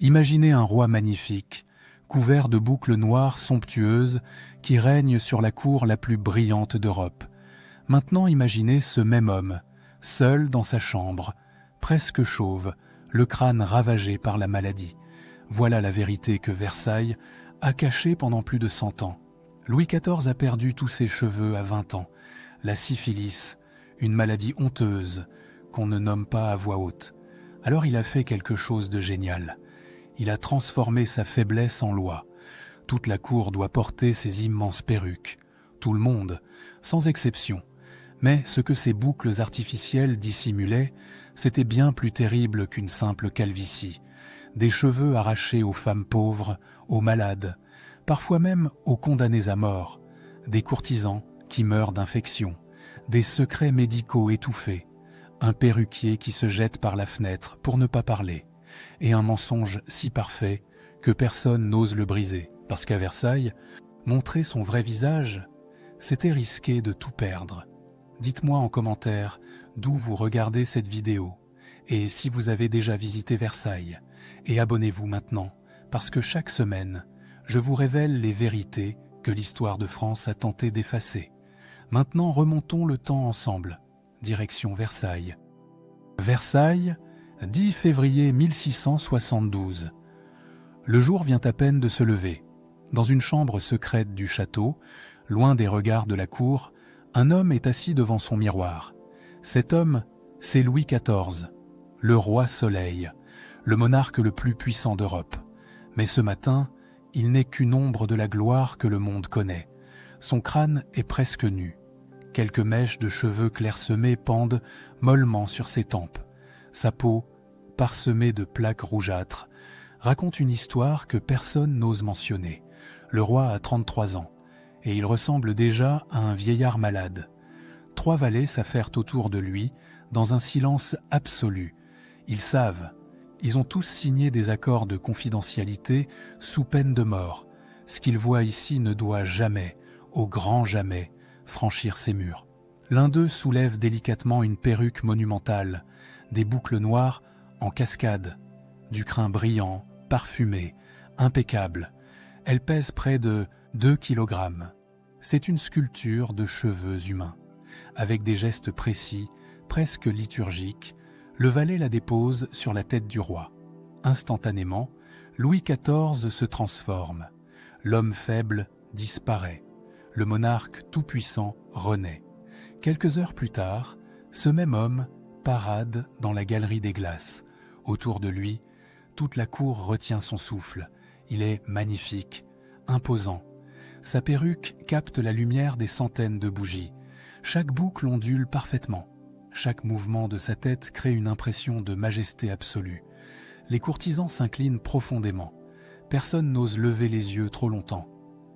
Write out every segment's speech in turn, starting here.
Imaginez un roi magnifique, couvert de boucles noires somptueuses qui règne sur la cour la plus brillante d'Europe. Maintenant imaginez ce même homme, seul dans sa chambre, presque chauve, le crâne ravagé par la maladie. Voilà la vérité que Versailles a cachée pendant plus de 100 ans. Louis XIV a perdu tous ses cheveux à 20 ans. La syphilis, une maladie honteuse qu'on ne nomme pas à voix haute. Alors il a fait quelque chose de génial. Il a transformé sa faiblesse en loi. Toute la cour doit porter ces immenses perruques. Tout le monde, sans exception. Mais ce que ces boucles artificielles dissimulaient, c'était bien plus terrible qu'une simple calvitie. Des cheveux arrachés aux femmes pauvres, aux malades, parfois même aux condamnés à mort, des courtisans qui meurent d'infection, des secrets médicaux étouffés, un perruquier qui se jette par la fenêtre pour ne pas parler, et un mensonge si parfait que personne n'ose le briser, parce qu'à Versailles, montrer son vrai visage, c'était risquer de tout perdre. Dites-moi en commentaire d'où vous regardez cette vidéo, et si vous avez déjà visité Versailles, et abonnez-vous maintenant, parce que chaque semaine, je vous révèle les vérités que l'histoire de France a tenté d'effacer. Maintenant, remontons le temps ensemble. Direction Versailles. Versailles, 10 février 1672. Le jour vient à peine de se lever. Dans une chambre secrète du château, loin des regards de la cour, un homme est assis devant son miroir. Cet homme, c'est Louis XIV, le roi Soleil, le monarque le plus puissant d'Europe. Mais ce matin, il n'est qu'une ombre de la gloire que le monde connaît. Son crâne est presque nu. Quelques mèches de cheveux clairsemés pendent mollement sur ses tempes. Sa peau, parsemée de plaques rougeâtres, raconte une histoire que personne n'ose mentionner. Le roi a 33 ans, et il ressemble déjà à un vieillard malade. 3 valets s'affairent autour de lui, dans un silence absolu. Ils savent, ils ont tous signé des accords de confidentialité sous peine de mort. Ce qu'ils voient ici ne doit jamais, au grand jamais, franchir ces murs. L'un d'eux soulève délicatement une perruque monumentale, des boucles noires en cascade, du crin brillant, parfumé, impeccable. Elle pèse près de 2 kilogrammes. C'est une sculpture de cheveux humains. Avec des gestes précis, presque liturgiques, le valet la dépose sur la tête du roi. Instantanément, Louis XIV se transforme. L'homme faible disparaît. Le monarque tout-puissant renaît. Quelques heures plus tard, ce même homme parade dans la galerie des glaces. Autour de lui, toute la cour retient son souffle. Il est magnifique, imposant. Sa perruque capte la lumière des centaines de bougies. Chaque boucle ondule parfaitement. Chaque mouvement de sa tête crée une impression de majesté absolue. Les courtisans s'inclinent profondément. Personne n'ose lever les yeux trop longtemps.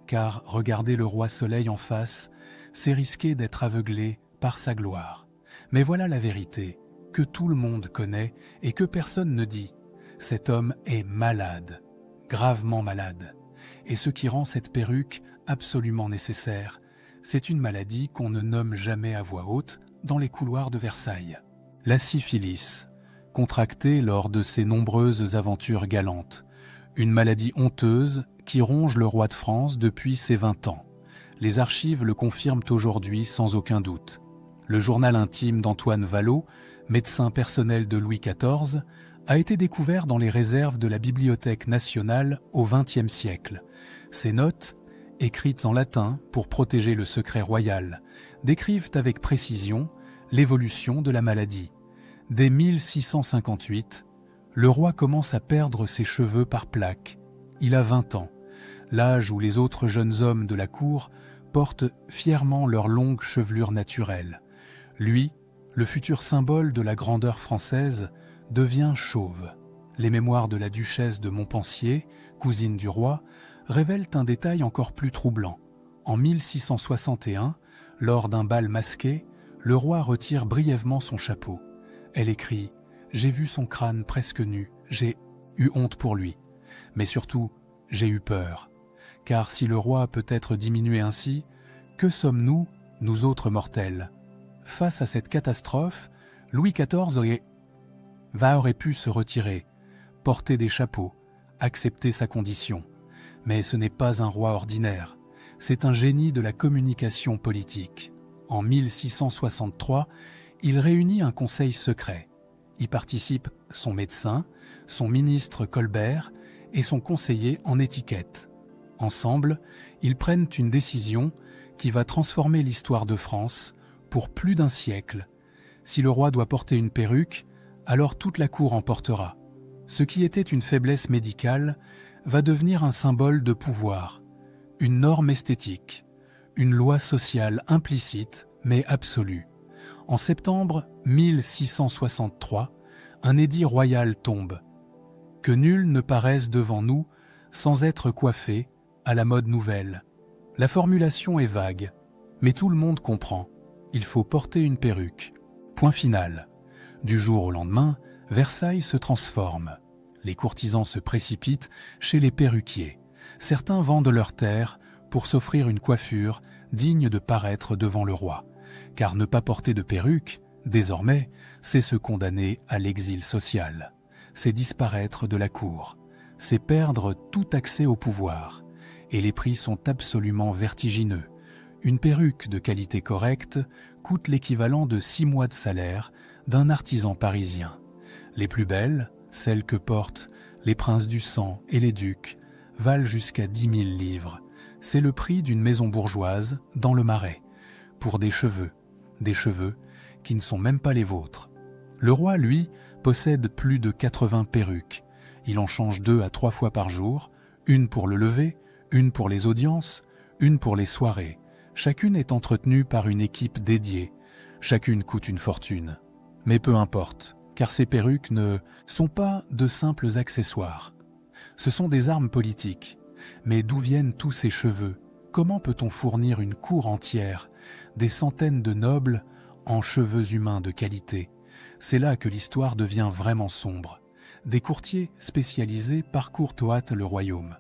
Car regarder le roi Soleil en face, c'est risquer d'être aveuglé par sa gloire. Mais voilà la vérité, que tout le monde connaît et que personne ne dit. Cet homme est malade, gravement malade. Et ce qui rend cette perruque absolument nécessaire, c'est une maladie qu'on ne nomme jamais à voix haute dans les couloirs de Versailles. La syphilis, contractée lors de ses nombreuses aventures galantes. Une maladie honteuse qui ronge le roi de France depuis ses 20 ans. Les archives le confirment aujourd'hui sans aucun doute. Le journal intime d'Antoine Vallot, médecin personnel de Louis XIV, a été découvert dans les réserves de la Bibliothèque nationale au XXe siècle. Ces notes, écrites en latin pour protéger le secret royal, décrivent avec précision l'évolution de la maladie. Dès 1658, le roi commence à perdre ses cheveux par plaques. Il a 20 ans, l'âge où les autres jeunes hommes de la cour portent fièrement leur longue chevelure naturelle. Lui, le futur symbole de la grandeur française, devient chauve. Les mémoires de la duchesse de Montpensier, cousine du roi, révèlent un détail encore plus troublant. En 1661, lors d'un bal masqué, le roi retire brièvement son chapeau. Elle écrit « J'ai vu son crâne presque nu, j'ai eu honte pour lui. Mais surtout, j'ai eu peur. Car si le roi peut être diminué ainsi, que sommes-nous, nous autres mortels ?» Face à cette catastrophe, Louis XIV aurait pu se retirer, porter des chapeaux, accepter sa condition. Mais ce n'est pas un roi ordinaire, c'est un génie de la communication politique. En 1663, il réunit un conseil secret. Y participent son médecin, son ministre Colbert et son conseiller en étiquette. Ensemble, ils prennent une décision qui va transformer l'histoire de France pour plus d'un siècle. Si le roi doit porter une perruque, alors toute la cour en portera. Ce qui était une faiblesse médicale va devenir un symbole de pouvoir, une norme esthétique, une loi sociale implicite mais absolue. En septembre 1663, un édit royal tombe. Que nul ne paraisse devant nous sans être coiffé à la mode nouvelle. La formulation est vague, mais tout le monde comprend. Il faut porter une perruque. Point final. Du jour au lendemain, Versailles se transforme. Les courtisans se précipitent chez les perruquiers. Certains vendent leurs terres pour s'offrir une coiffure digne de paraître devant le roi. Car ne pas porter de perruque, désormais, c'est se condamner à l'exil social. C'est disparaître de la cour. C'est perdre tout accès au pouvoir. Et les prix sont absolument vertigineux. Une perruque de qualité correcte coûte l'équivalent de 6 mois de salaire d'un artisan parisien. Les plus belles, celles que portent les princes du sang et les ducs, valent jusqu'à 10 000 livres. C'est le prix d'une maison bourgeoise dans le Marais, pour des cheveux qui ne sont même pas les vôtres. Le roi, lui, possède plus de 80 perruques. Il en change 2 à 3 fois par jour, une pour le lever, une pour les audiences, une pour les soirées. Chacune est entretenue par une équipe dédiée. Chacune coûte une fortune. Mais peu importe, car ces perruques ne sont pas de simples accessoires. Ce sont des armes politiques. Mais d'où viennent tous ces cheveux? Comment peut-on fournir une cour entière, des centaines de nobles, en cheveux humains de qualité? C'est là que l'histoire devient vraiment sombre. Des courtiers spécialisés parcourent au hâte le royaume.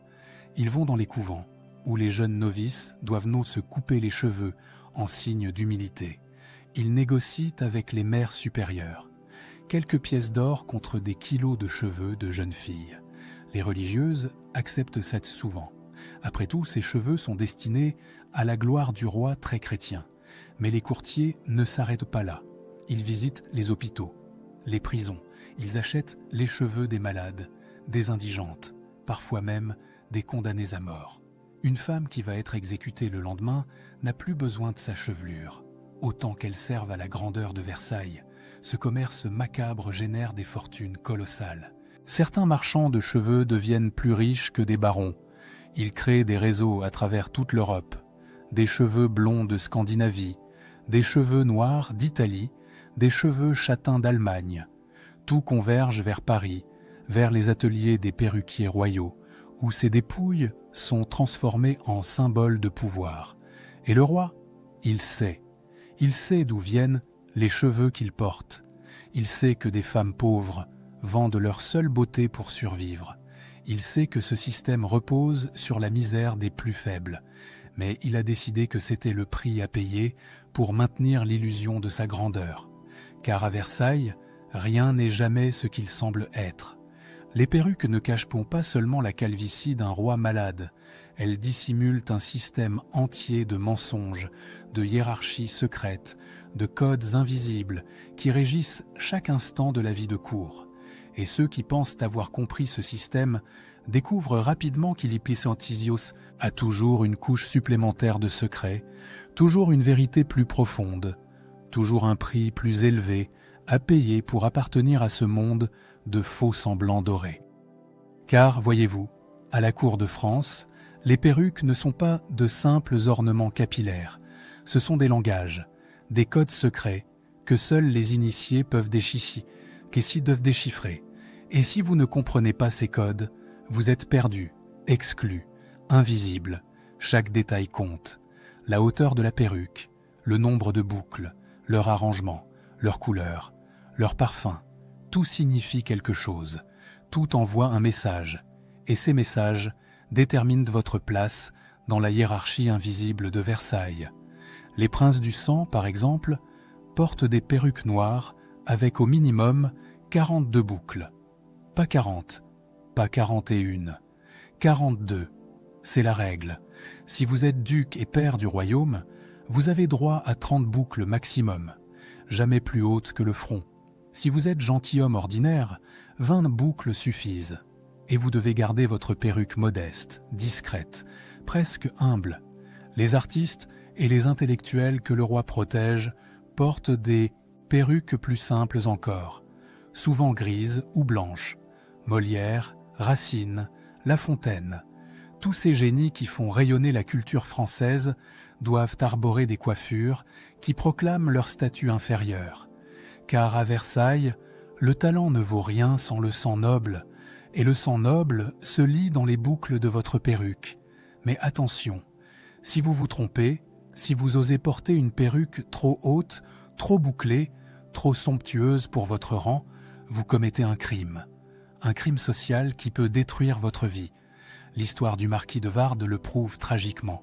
Ils vont dans les couvents, où les jeunes novices doivent se couper les cheveux en signe d'humilité. Ils négocient avec les mères supérieures. Quelques pièces d'or contre des kilos de cheveux de jeunes filles. Les religieuses acceptent ça souvent. Après tout, ces cheveux sont destinés à la gloire du roi très chrétien. Mais les courtiers ne s'arrêtent pas là. Ils visitent les hôpitaux, les prisons. Ils achètent les cheveux des malades, des indigentes, parfois même des condamnés à mort. Une femme qui va être exécutée le lendemain n'a plus besoin de sa chevelure. Autant qu'elle serve à la grandeur de Versailles, ce commerce macabre génère des fortunes colossales. Certains marchands de cheveux deviennent plus riches que des barons. Ils créent des réseaux à travers toute l'Europe. Des cheveux blonds de Scandinavie, des cheveux noirs d'Italie, des cheveux châtains d'Allemagne. Tout converge vers Paris, vers les ateliers des perruquiers royaux, où ces dépouilles sont transformées en symboles de pouvoir. Et le roi, il sait d'où viennent les cheveux qu'il porte. Il sait que des femmes pauvres vendent leur seule beauté pour survivre. Il sait que ce système repose sur la misère des plus faibles, mais il a décidé que c'était le prix à payer pour maintenir l'illusion de sa grandeur. Car à Versailles, rien n'est jamais ce qu'il semble être. Les perruques ne cachent pas seulement la calvitie d'un roi malade, elles dissimulent un système entier de mensonges, de hiérarchies secrètes, de codes invisibles qui régissent chaque instant de la vie de cour. Et ceux qui pensent avoir compris ce système découvrent rapidement qu'Hippolyte a toujours une couche supplémentaire de secrets, toujours une vérité plus profonde, toujours un prix plus élevé à payer pour appartenir à ce monde de faux semblants dorés. Car, voyez-vous, à la cour de France, les perruques ne sont pas de simples ornements capillaires, ce sont des langages, des codes secrets que seuls les initiés peuvent déchiffrer. Et si vous ne comprenez pas ces codes, vous êtes perdu, exclu, invisible. Chaque détail compte. La hauteur de la perruque, le nombre de boucles, leur arrangement, leur couleur, leur parfum, tout signifie quelque chose. Tout envoie un message. Et ces messages déterminent votre place dans la hiérarchie invisible de Versailles. Les princes du sang, par exemple, portent des perruques noires avec au minimum 42 boucles. Pas 40, pas 41. 42, c'est la règle. Si vous êtes duc et père du royaume, vous avez droit à 30 boucles maximum, jamais plus hautes que le front. Si vous êtes gentilhomme ordinaire, 20 boucles suffisent. Et vous devez garder votre perruque modeste, discrète, presque humble. Les artistes et les intellectuels que le roi protège portent des perruques plus simples encore, souvent grises ou blanches. Molière, Racine, La Fontaine, tous ces génies qui font rayonner la culture française doivent arborer des coiffures qui proclament leur statut inférieur. Car à Versailles, le talent ne vaut rien sans le sang noble, et le sang noble se lie dans les boucles de votre perruque. Mais attention, si vous vous trompez, si vous osez porter une perruque trop haute, trop bouclée, trop somptueuse pour votre rang, vous commettez un crime social qui peut détruire votre vie. L'histoire du marquis de Wardes le prouve tragiquement.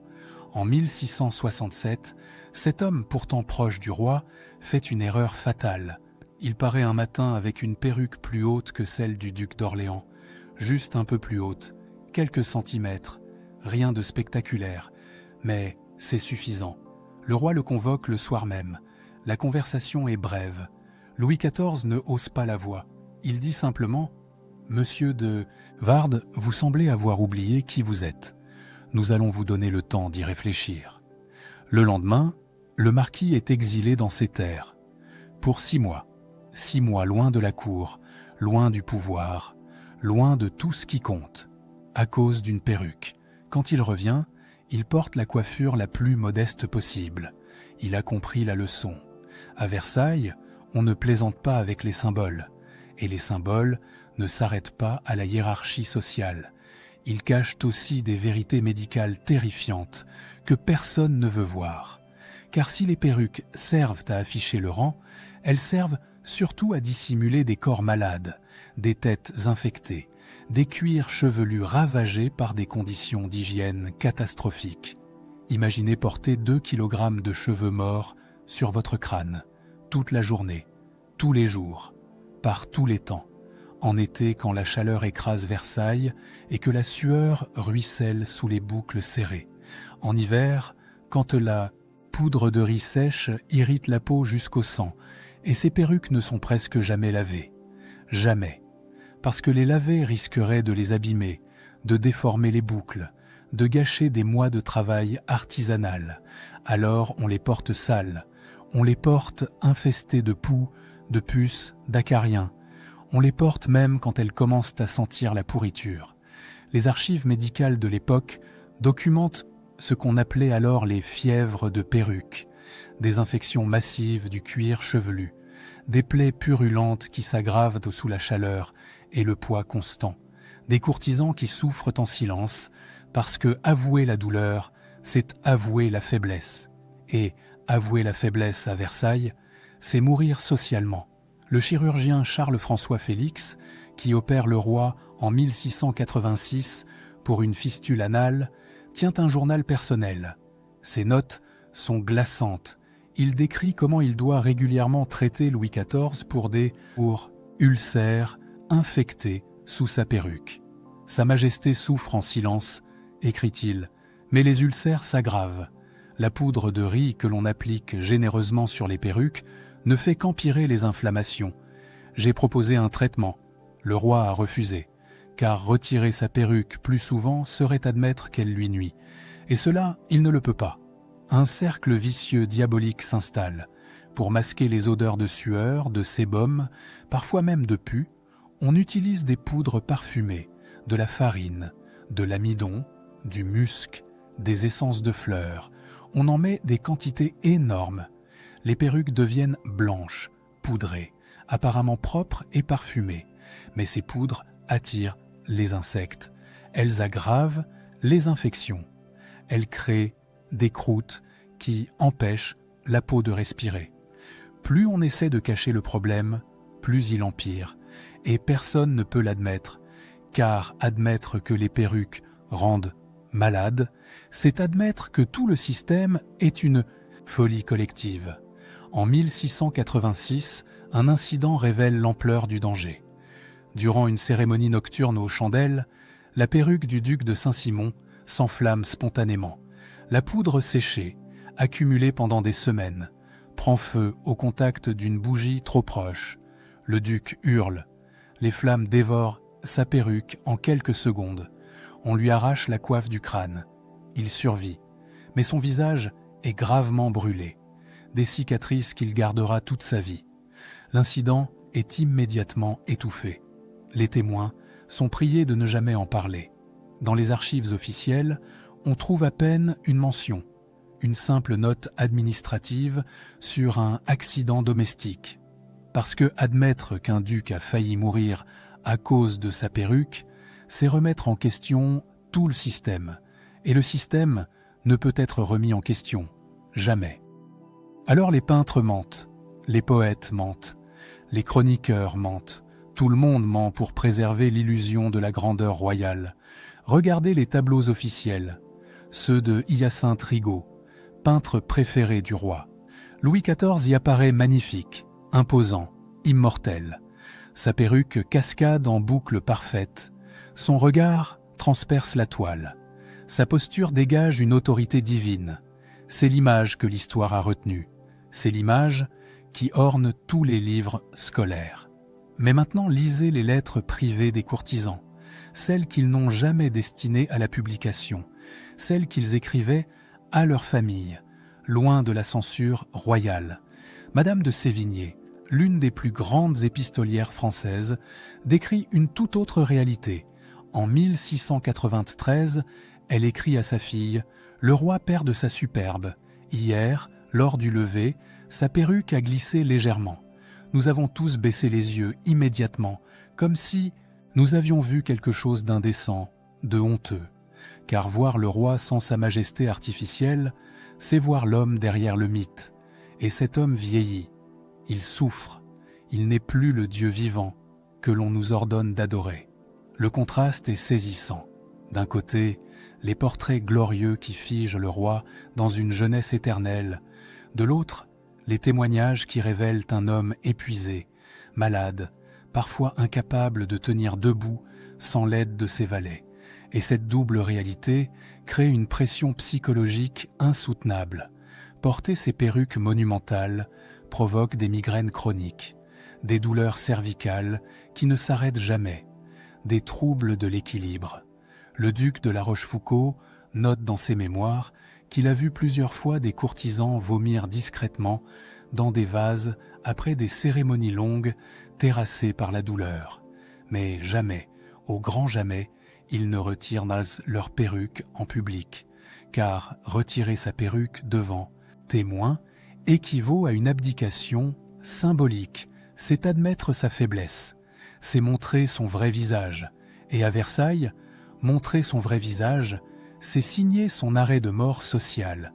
En 1667, cet homme pourtant proche du roi fait une erreur fatale. Il paraît un matin avec une perruque plus haute que celle du duc d'Orléans, juste un peu plus haute, quelques centimètres, rien de spectaculaire, mais c'est suffisant. Le roi le convoque le soir même. La conversation est brève. Louis XIV ne hausse pas la voix. Il dit simplement « Monsieur de Wardes, vous semblez avoir oublié qui vous êtes. Nous allons vous donner le temps d'y réfléchir. » Le lendemain, le marquis est exilé dans ses terres. Pour 6 mois. 6 mois loin de la cour, loin du pouvoir, loin de tout ce qui compte, à cause d'une perruque. Quand il revient, il porte la coiffure la plus modeste possible. Il a compris la leçon. À Versailles, on ne plaisante pas avec les symboles. Et les symboles ne s'arrêtent pas à la hiérarchie sociale. Ils cachent aussi des vérités médicales terrifiantes que personne ne veut voir. Car si les perruques servent à afficher le rang, elles servent surtout à dissimuler des corps malades, des têtes infectées, des cuirs chevelus ravagés par des conditions d'hygiène catastrophiques. Imaginez porter 2 kg de cheveux morts sur votre crâne, toute la journée, tous les jours, par tous les temps. En été, quand la chaleur écrase Versailles et que la sueur ruisselle sous les boucles serrées. En hiver, quand la poudre de riz sèche irrite la peau jusqu'au sang, et ces perruques ne sont presque jamais lavées. Jamais. Parce que les laver risquerait de les abîmer, de déformer les boucles, de gâcher des mois de travail artisanal. Alors on les porte sales, on les porte infestées de poux, de puces, d'acariens. On les porte même quand elles commencent à sentir la pourriture. Les archives médicales de l'époque documentent ce qu'on appelait alors les fièvres de perruque, des infections massives du cuir chevelu, des plaies purulentes qui s'aggravent sous la chaleur et le poids constant, des courtisans qui souffrent en silence parce que avouer la douleur, c'est avouer la faiblesse. Et avouer la faiblesse à Versailles, c'est mourir socialement. Le chirurgien Charles-François Félix, qui opère le roi en 1686 pour une fistule anale, tient un journal personnel. Ses notes sont glaçantes. Il décrit comment il doit régulièrement traiter Louis XIV pour des ulcères infectés sous sa perruque. Sa Majesté souffre en silence, écrit-il, mais les ulcères s'aggravent. La poudre de riz que l'on applique généreusement sur les perruques ne fait qu'empirer les inflammations. J'ai proposé un traitement. Le roi a refusé, car retirer sa perruque plus souvent serait admettre qu'elle lui nuit. Et cela, il ne le peut pas. Un cercle vicieux diabolique s'installe. Pour masquer les odeurs de sueur, de sébum, parfois même de pus, on utilise des poudres parfumées, de la farine, de l'amidon, du musc, des essences de fleurs. On en met des quantités énormes. Les perruques deviennent blanches, poudrées, apparemment propres et parfumées. Mais ces poudres attirent les insectes. Elles aggravent les infections. Elles créent des croûtes qui empêchent la peau de respirer. Plus on essaie de cacher le problème, plus il empire. Et personne ne peut l'admettre, car admettre que les perruques rendent malade, c'est admettre que tout le système est une folie collective. En 1686, un incident révèle l'ampleur du danger. Durant une cérémonie nocturne aux chandelles, la perruque du duc de Saint-Simon s'enflamme spontanément. La poudre séchée, accumulée pendant des semaines, prend feu au contact d'une bougie trop proche. Le duc hurle. Les flammes dévorent sa perruque en quelques secondes. On lui arrache la coiffe du crâne. Il survit, mais son visage est gravement brûlé. Des cicatrices qu'il gardera toute sa vie. L'incident est immédiatement étouffé. Les témoins sont priés de ne jamais en parler. Dans les archives officielles, on trouve à peine une mention, une simple note administrative sur un accident domestique. Parce que admettre qu'un duc a failli mourir à cause de sa perruque, c'est remettre en question tout le système. Et le système ne peut être remis en question, jamais. Alors les peintres mentent, les poètes mentent, les chroniqueurs mentent, tout le monde ment pour préserver l'illusion de la grandeur royale. Regardez les tableaux officiels, ceux de Hyacinthe Rigaud, peintre préféré du roi. Louis XIV y apparaît magnifique, imposant, immortel. Sa perruque cascade en boucles parfaites. Son regard transperce la toile. Sa posture dégage une autorité divine. C'est l'image que l'histoire a retenue. C'est l'image qui orne tous les livres scolaires. Mais maintenant, lisez les lettres privées des courtisans, celles qu'ils n'ont jamais destinées à la publication, celles qu'ils écrivaient à leur famille, loin de la censure royale. Madame de Sévigné, l'une des plus grandes épistolières françaises, décrit une toute autre réalité. En 1693, elle écrit à sa fille « Le roi perd de sa superbe. Hier, lors du lever, sa perruque a glissé légèrement. Nous avons tous baissé les yeux immédiatement, comme si nous avions vu quelque chose d'indécent, de honteux. Car voir le roi sans sa majesté artificielle, c'est voir l'homme derrière le mythe. Et cet homme vieillit. Il souffre. Il n'est plus le Dieu vivant que l'on nous ordonne d'adorer. Le contraste est saisissant. D'un côté, les portraits glorieux qui figent le roi dans une jeunesse éternelle. De l'autre, les témoignages qui révèlent un homme épuisé, malade, parfois incapable de tenir debout sans l'aide de ses valets. Et cette double réalité crée une pression psychologique insoutenable. Porter ces perruques monumentales provoque des migraines chroniques, des douleurs cervicales qui ne s'arrêtent jamais, des troubles de l'équilibre. Le duc de La Rochefoucauld note dans ses mémoires qu'il a vu plusieurs fois des courtisans vomir discrètement dans des vases après des cérémonies longues terrassées par la douleur. Mais jamais, au grand jamais, ils ne retirent leur perruque en public, car retirer sa perruque devant témoin équivaut à une abdication symbolique, c'est admettre sa faiblesse, c'est montrer son vrai visage. Et à Versailles, montrer son vrai visage, c'est signer son arrêt de mort social.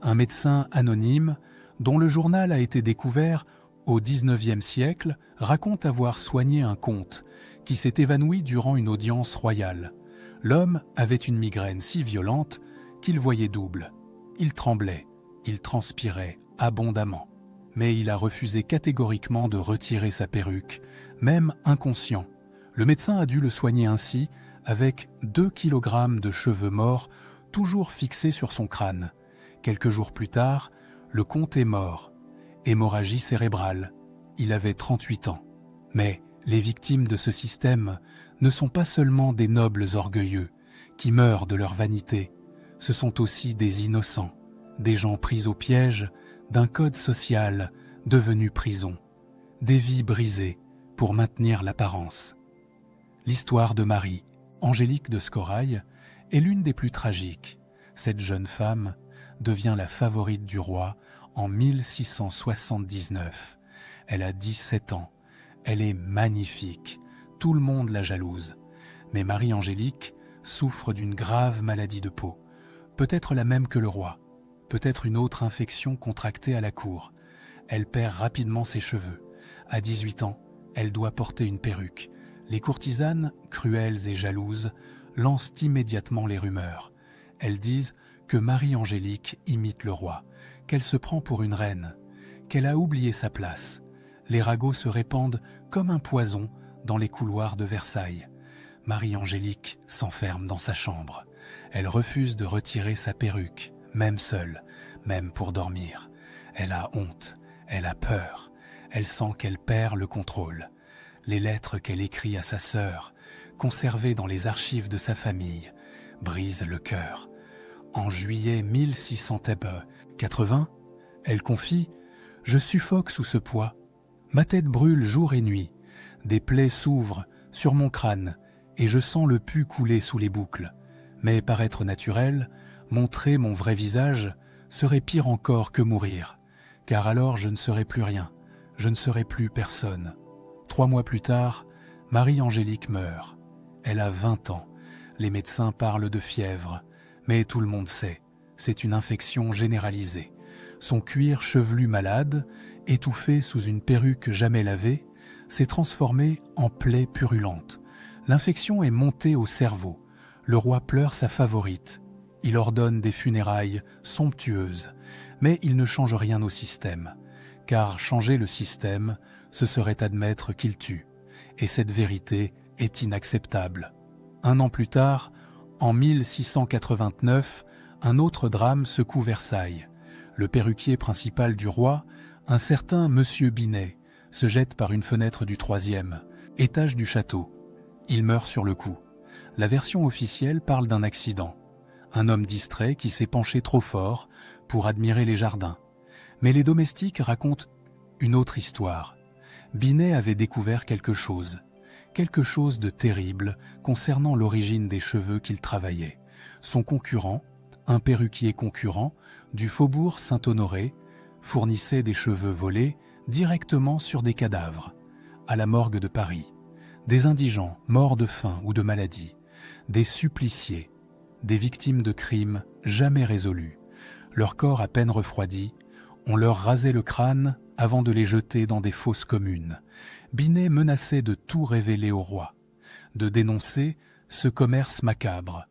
Un médecin anonyme, dont le journal a été découvert au XIXe siècle, raconte avoir soigné un comte qui s'est évanoui durant une audience royale. L'homme avait une migraine si violente qu'il voyait double. Il tremblait, il transpirait abondamment. Mais il a refusé catégoriquement de retirer sa perruque, même inconscient. Le médecin a dû le soigner ainsi, avec 2 kilogrammes de cheveux morts toujours fixés sur son crâne. Quelques jours plus tard, le comte est mort. Hémorragie cérébrale. Il avait 38 ans. Mais les victimes de ce système ne sont pas seulement des nobles orgueilleux qui meurent de leur vanité. Ce sont aussi des innocents, des gens pris au piège d'un code social devenu prison, des vies brisées pour maintenir l'apparence. L'histoire de Marie, Angélique de Scorail, est l'une des plus tragiques. Cette jeune femme devient la favorite du roi en 1679. Elle a 17 ans. Elle est magnifique. Tout le monde la jalouse. Mais Marie-Angélique souffre d'une grave maladie de peau. Peut-être la même que le roi. Peut-être une autre infection contractée à la cour. Elle perd rapidement ses cheveux. À 18 ans, elle doit porter une perruque. Les courtisanes, cruelles et jalouses, lancent immédiatement les rumeurs. Elles disent que Marie-Angélique imite le roi, qu'elle se prend pour une reine, qu'elle a oublié sa place. Les ragots se répandent comme un poison dans les couloirs de Versailles. Marie-Angélique s'enferme dans sa chambre. Elle refuse de retirer sa perruque, même seule, même pour dormir. Elle a honte, elle a peur, elle sent qu'elle perd le contrôle. Les lettres qu'elle écrit à sa sœur, conservées dans les archives de sa famille, brisent le cœur. En juillet 1680, elle confie « Je suffoque sous ce poids. Ma tête brûle jour et nuit. Des plaies s'ouvrent sur mon crâne et je sens le pus couler sous les boucles. Mais paraître naturel, montrer mon vrai visage, serait pire encore que mourir. Car alors je ne serai plus rien, je ne serai plus personne. » 3 mois plus tard, Marie-Angélique meurt. Elle a 20 ans. Les médecins parlent de fièvre, mais tout le monde sait, c'est une infection généralisée. Son cuir chevelu malade, étouffé sous une perruque jamais lavée, s'est transformé en plaie purulente. L'infection est montée au cerveau. Le roi pleure sa favorite. Il ordonne des funérailles somptueuses, mais il ne change rien au système. Car changer le système, ce serait admettre qu'il tue. Et cette vérité est inacceptable. 1 an plus tard, en 1689, un autre drame secoue Versailles. Le perruquier principal du roi, un certain Monsieur Binet, se jette par une fenêtre du 3e étage du château. Il meurt sur le coup. La version officielle parle d'un accident. Un homme distrait qui s'est penché trop fort pour admirer les jardins. Mais les domestiques racontent une autre histoire. Binet avait découvert quelque chose de terrible concernant l'origine des cheveux qu'il travaillait. Son concurrent, un perruquier concurrent du faubourg Saint-Honoré, fournissait des cheveux volés directement sur des cadavres, à la morgue de Paris. Des indigents morts de faim ou de maladie, des suppliciés, des victimes de crimes jamais résolus. Leur corps à peine refroidi, on leur rasait le crâne avant de les jeter dans des fosses communes. Binet menaçait de tout révéler au roi, de dénoncer ce commerce macabre.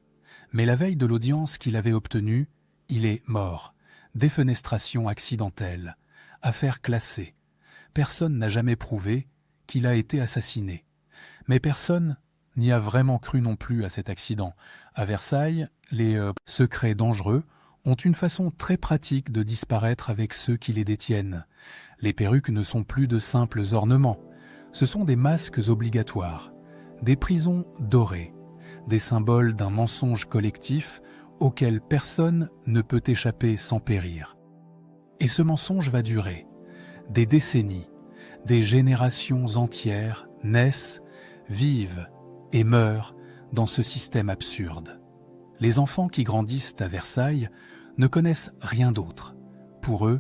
Mais la veille de l'audience qu'il avait obtenue, il est mort. Défenestration accidentelle, affaire classée. Personne n'a jamais prouvé qu'il a été assassiné. Mais personne n'y a vraiment cru non plus à cet accident. À Versailles, les secrets dangereux ont une façon très pratique de disparaître avec ceux qui les détiennent. Les perruques ne sont plus de simples ornements. Ce sont des masques obligatoires, des prisons dorées, des symboles d'un mensonge collectif auquel personne ne peut échapper sans périr. Et ce mensonge va durer. Des décennies, des générations entières naissent, vivent et meurent dans ce système absurde. Les enfants qui grandissent à Versailles ne connaissent rien d'autre. Pour eux,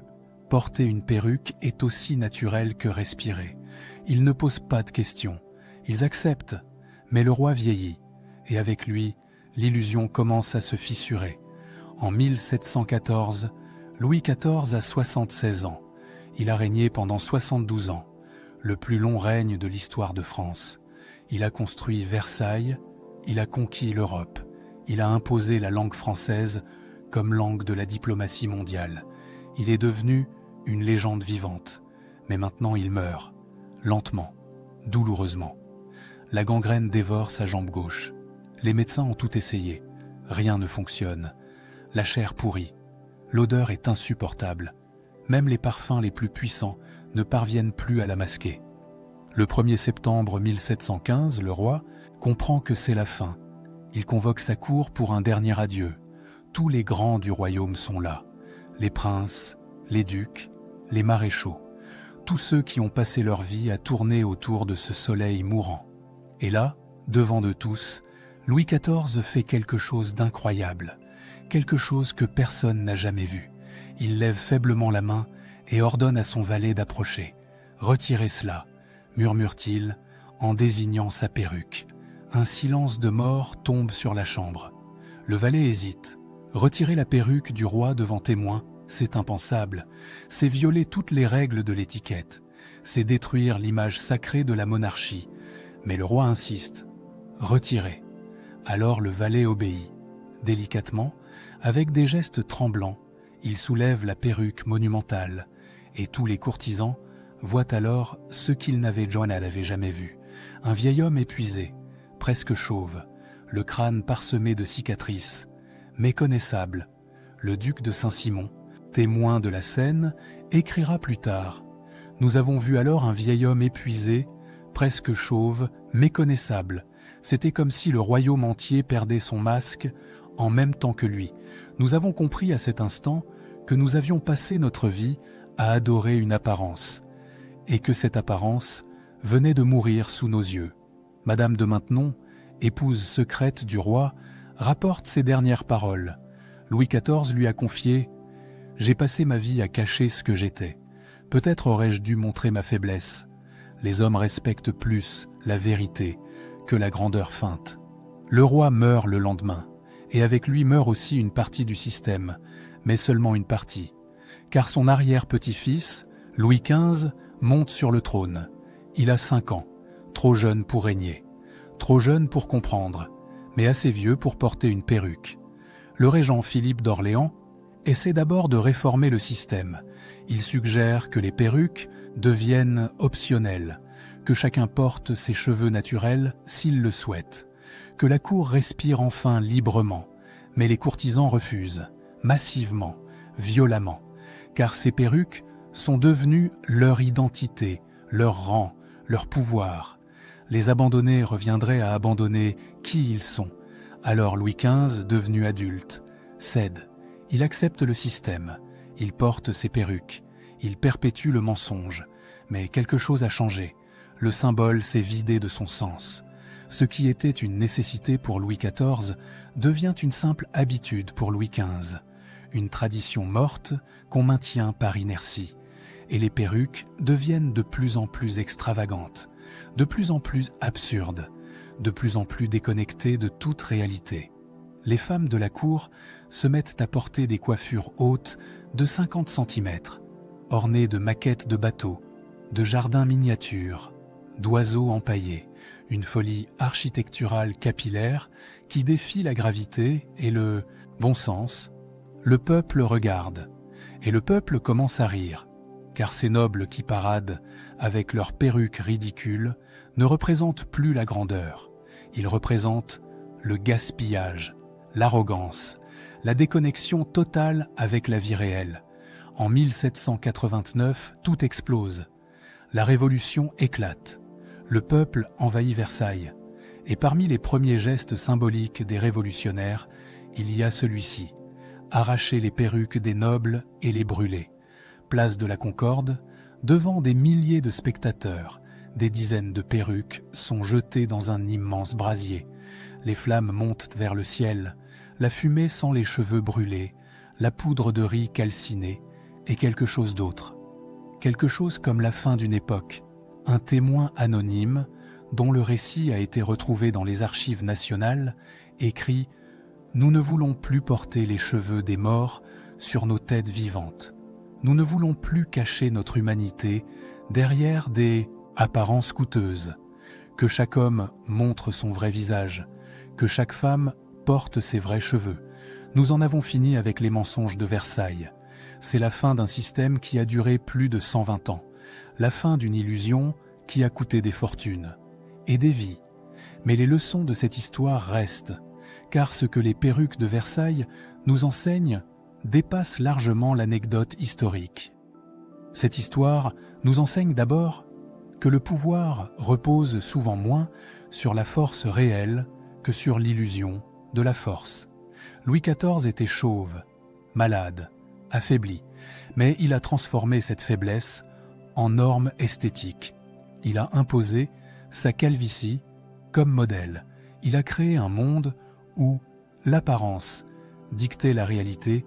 porter une perruque est aussi naturel que respirer. Ils ne posent pas de questions. Ils acceptent. Mais le roi vieillit, et avec lui, l'illusion commence à se fissurer. En 1714, Louis XIV a 76 ans. Il a régné pendant 72 ans, le plus long règne de l'histoire de France. Il a construit Versailles, il a conquis l'Europe, il a imposé la langue française comme langue de la diplomatie mondiale. Il est devenu une légende vivante, mais maintenant il meurt, lentement, douloureusement. La gangrène dévore sa jambe gauche. Les médecins ont tout essayé, rien ne fonctionne. La chair pourrit, l'odeur est insupportable. Même les parfums les plus puissants ne parviennent plus à la masquer. Le 1er septembre 1715, le roi comprend que c'est la fin. Il convoque sa cour pour un dernier adieu. Tous les grands du royaume sont là. Les princes, les ducs, les maréchaux. Tous ceux qui ont passé leur vie à tourner autour de ce soleil mourant. Et là, devant de tous, Louis XIV fait quelque chose d'incroyable. Quelque chose que personne n'a jamais vu. Il lève faiblement la main et ordonne à son valet d'approcher. « Retirez cela », murmure-t-il en désignant sa perruque. Un silence de mort tombe sur la chambre. Le valet hésite. Retirer la perruque du roi devant témoin, c'est impensable. C'est violer toutes les règles de l'étiquette. C'est détruire l'image sacrée de la monarchie. Mais le roi insiste. « Retirez ». Alors le valet obéit. Délicatement, avec des gestes tremblants, il soulève la perruque monumentale, et tous les courtisans voient alors ce qu'ils n'avaient jamais vu, un vieil homme épuisé, presque chauve, le crâne parsemé de cicatrices, méconnaissable. Le duc de Saint-Simon, témoin de la scène, écrira plus tard: « Nous avons vu alors un vieil homme épuisé, presque chauve, méconnaissable. C'était comme si le royaume entier perdait son masque en même temps que lui. Nous avons compris à cet instant que nous avions passé notre vie à adorer une apparence, et que cette apparence venait de mourir sous nos yeux. » Madame de Maintenon, épouse secrète du roi, rapporte ces dernières paroles. Louis XIV lui a confié: « J'ai passé ma vie à cacher ce que j'étais. Peut-être aurais-je dû montrer ma faiblesse. Les hommes respectent plus la vérité que la grandeur feinte. » Le roi meurt le lendemain, et avec lui meurt aussi une partie du système, mais seulement une partie, car son arrière-petit-fils, Louis XV, monte sur le trône. Il a 5 ans, trop jeune pour régner, trop jeune pour comprendre, mais assez vieux pour porter une perruque. Le régent Philippe d'Orléans essaie d'abord de réformer le système. Il suggère que les perruques deviennent optionnelles, que chacun porte ses cheveux naturels s'il le souhaite, que la cour respire enfin librement, mais les courtisans refusent, massivement, violemment, car ces perruques sont devenues leur identité, leur rang, leur pouvoir. Les abandonnés reviendraient à abandonner qui ils sont. Alors Louis XV, devenu adulte, cède. Il accepte le système, il porte ses perruques, il perpétue le mensonge. Mais quelque chose a changé. Le symbole s'est vidé de son sens. Ce qui était une nécessité pour Louis XIV devient une simple habitude pour Louis XV, une tradition morte qu'on maintient par inertie. Et les perruques deviennent de plus en plus extravagantes, de plus en plus absurdes, de plus en plus déconnectées de toute réalité. Les femmes de la cour se mettent à porter des coiffures hautes de 50 cm, ornées de maquettes de bateaux, de jardins miniatures, d'oiseaux empaillés, une folie architecturale capillaire qui défie la gravité et le bon sens. Le peuple regarde, et le peuple commence à rire, car ces nobles qui paradent avec leurs perruques ridicules ne représentent plus la grandeur. Ils représentent le gaspillage, l'arrogance, la déconnexion totale avec la vie réelle. En 1789, tout explose. La Révolution éclate. Le peuple envahit Versailles. Et parmi les premiers gestes symboliques des révolutionnaires, il y a celui-ci: arracher les perruques des nobles et les brûler. Place de la Concorde, devant des milliers de spectateurs, des dizaines de perruques sont jetées dans un immense brasier. Les flammes montent vers le ciel, la fumée sent les cheveux brûlés, la poudre de riz calcinée et quelque chose d'autre. Quelque chose comme la fin d'une époque, un témoin anonyme dont le récit a été retrouvé dans les archives nationales, écrit « Nous ne voulons plus porter les cheveux des morts sur nos têtes vivantes. Nous ne voulons plus cacher notre humanité derrière des apparences coûteuses. Que chaque homme montre son vrai visage, que chaque femme porte ses vrais cheveux. Nous en avons fini avec les mensonges de Versailles. C'est la fin d'un système qui a duré plus de 120 ans, la fin d'une illusion qui a coûté des fortunes et des vies. Mais les leçons de cette histoire restent, car ce que les perruques de Versailles nous enseignent dépasse largement l'anecdote historique. Cette histoire nous enseigne d'abord que le pouvoir repose souvent moins sur la force réelle que sur l'illusion de la force. Louis XIV était chauve, malade, affaibli, mais il a transformé cette faiblesse en norme esthétique. Il a imposé sa calvitie comme modèle. Il a créé un monde où l'apparence dictait la réalité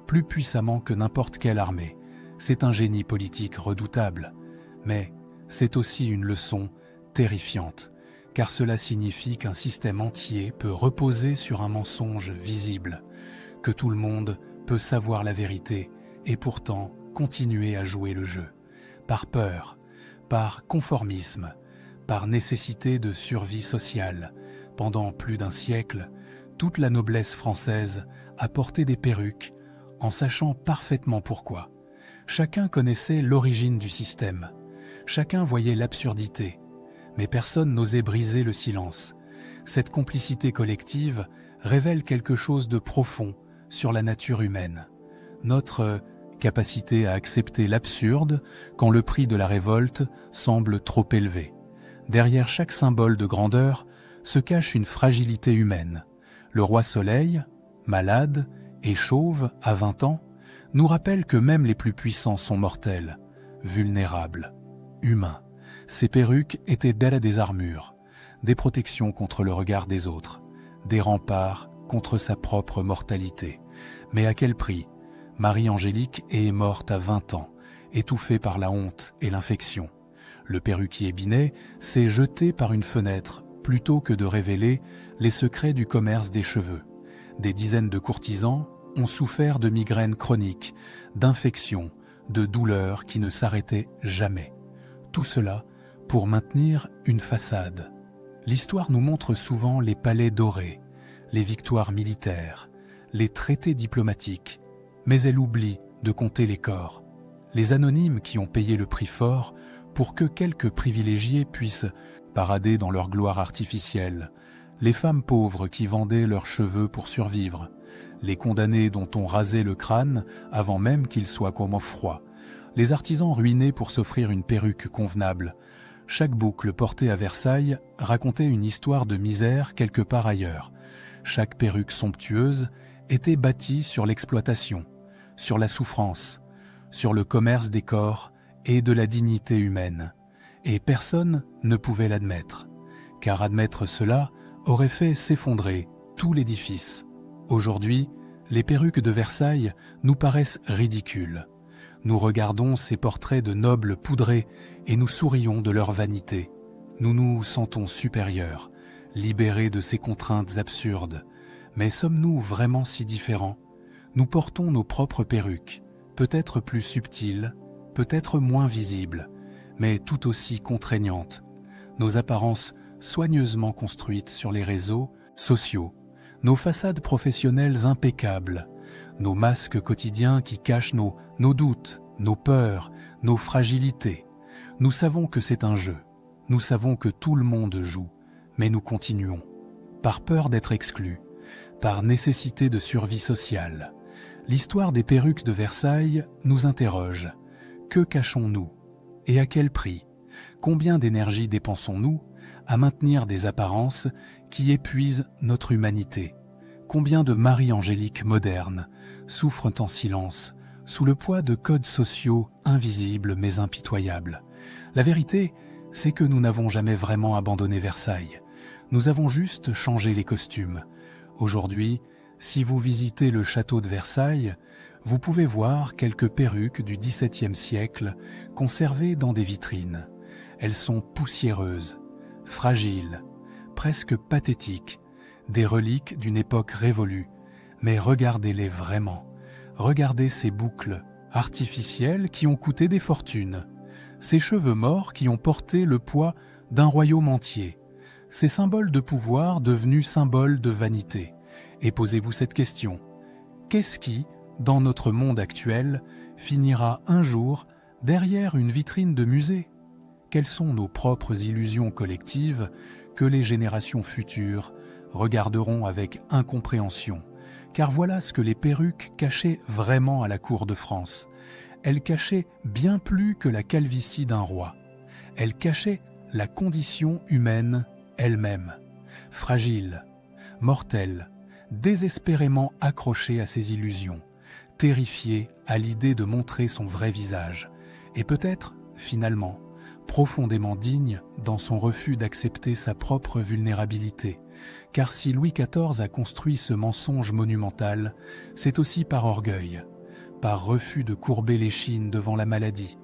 plus puissamment que n'importe quelle armée. C'est un génie politique redoutable, mais c'est aussi une leçon terrifiante, car cela signifie qu'un système entier peut reposer sur un mensonge visible, que tout le monde peut savoir la vérité et pourtant continuer à jouer le jeu, par peur, par conformisme, par nécessité de survie sociale. Pendant plus d'un siècle, toute la noblesse française a porté des perruques en sachant parfaitement pourquoi. Chacun connaissait l'origine du système, chacun voyait l'absurdité, Mais personne n'osait briser le silence. Cette complicité collective révèle quelque chose de profond sur la nature humaine. Notre capacité à accepter l'absurde quand le prix de la révolte semble trop élevé. Derrière chaque symbole de grandeur se cache une fragilité humaine. Le roi Soleil, malade et chauve à 20 ans, nous rappelle que même les plus puissants sont mortels, vulnérables, humains. Ces perruques étaient belles des armures, des protections contre le regard des autres, des remparts contre sa propre mortalité. Mais à quel prix? Marie-Angélique est morte à 20 ans, étouffée par la honte et l'infection. Le perruquier Binet s'est jeté par une fenêtre plutôt que de révéler les secrets du commerce des cheveux. Des dizaines de courtisans ont souffert de migraines chroniques, d'infections, de douleurs qui ne s'arrêtaient jamais. Tout cela pour maintenir une façade. L'histoire nous montre souvent les palais dorés, les victoires militaires, les traités diplomatiques, mais elle oublie de compter les corps. Les anonymes qui ont payé le prix fort pour que quelques privilégiés puissent parader dans leur gloire artificielle, les femmes pauvres qui vendaient leurs cheveux pour survivre, les condamnés dont on rasait le crâne avant même qu'ils soient comme au froid, les artisans ruinés pour s'offrir une perruque convenable. Chaque boucle portée à Versailles racontait une histoire de misère quelque part ailleurs. Chaque perruque somptueuse était bâtie sur l'exploitation, sur la souffrance, sur le commerce des corps et de la dignité humaine. Et personne ne pouvait l'admettre, car admettre cela aurait fait s'effondrer tout l'édifice. Aujourd'hui, les perruques de Versailles nous paraissent ridicules. Nous regardons ces portraits de nobles poudrés et nous sourions de leur vanité. Nous nous sentons supérieurs, libérés de ces contraintes absurdes. Mais sommes-nous vraiment si différents? Nous portons nos propres perruques, peut-être plus subtiles, peut-être moins visibles, mais tout aussi contraignantes. Nos apparences soigneusement construites sur les réseaux sociaux, nos façades professionnelles impeccables, nos masques quotidiens qui cachent nos doutes, nos peurs, nos fragilités. Nous savons que c'est un jeu, nous savons que tout le monde joue, mais nous continuons, par peur d'être exclus, par nécessité de survie sociale. L'histoire des perruques de Versailles nous interroge. Que cachons-nous? Et à quel prix? Combien d'énergie dépensons-nous à maintenir des apparences qui épuisent notre humanité? Combien de Marie-Angélique modernes souffrent en silence, sous le poids de codes sociaux invisibles mais impitoyables? La vérité, c'est que nous n'avons jamais vraiment abandonné Versailles. Nous avons juste changé les costumes. Aujourd'hui, si vous visitez le château de Versailles, vous pouvez voir quelques perruques du XVIIe siècle conservées dans des vitrines. Elles sont poussiéreuses, fragiles, presque pathétiques, des reliques d'une époque révolue. Mais regardez-les vraiment. Regardez ces boucles artificielles qui ont coûté des fortunes, ces cheveux morts qui ont porté le poids d'un royaume entier, ces symboles de pouvoir devenus symboles de vanité. Et posez-vous cette question. Qu'est-ce qui, dans notre monde actuel, finira un jour derrière une vitrine de musée? Quelles sont nos propres illusions collectives que les générations futures regarderont avec incompréhension? Car voilà ce que les perruques cachaient vraiment à la cour de France. Elles cachaient bien plus que la calvitie d'un roi. Elles cachaient la condition humaine elle-même, fragile, mortelle, désespérément accrochée à ses illusions, terrifiée à l'idée de montrer son vrai visage, et peut-être, finalement, profondément digne dans son refus d'accepter sa propre vulnérabilité. Car si Louis XIV a construit ce mensonge monumental, c'est aussi par orgueil, par refus de courber l'échine devant la maladie,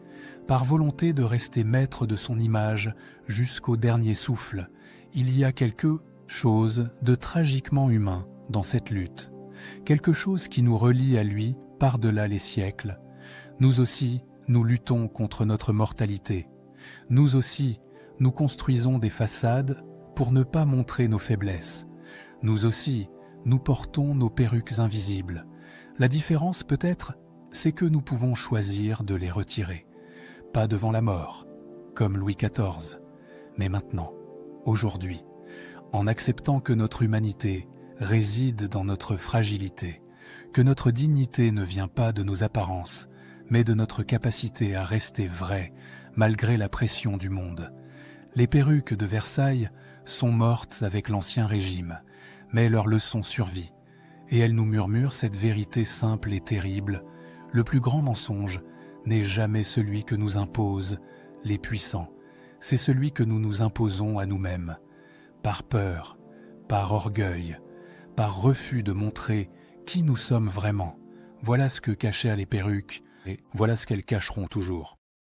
par volonté de rester maître de son image jusqu'au dernier souffle. Il y a quelque chose de tragiquement humain dans cette lutte, quelque chose qui nous relie à lui par-delà les siècles. Nous aussi, nous luttons contre notre mortalité. Nous aussi, nous construisons des façades pour ne pas montrer nos faiblesses. Nous aussi, nous portons nos perruques invisibles. La différence peut-être, c'est que nous pouvons choisir de les retirer. Pas devant la mort, comme Louis XIV, mais maintenant, aujourd'hui, en acceptant que notre humanité réside dans notre fragilité, que notre dignité ne vient pas de nos apparences, mais de notre capacité à rester vrai malgré la pression du monde. Les perruques de Versailles sont mortes avec l'Ancien Régime, mais leur leçon survit, et elles nous murmurent cette vérité simple et terrible: le plus grand mensonge n'est jamais celui que nous imposent les puissants, c'est celui que nous nous imposons à nous-mêmes, par peur, par orgueil, par refus de montrer qui nous sommes vraiment. Voilà ce que cachaient les perruques, et voilà ce qu'elles cacheront toujours.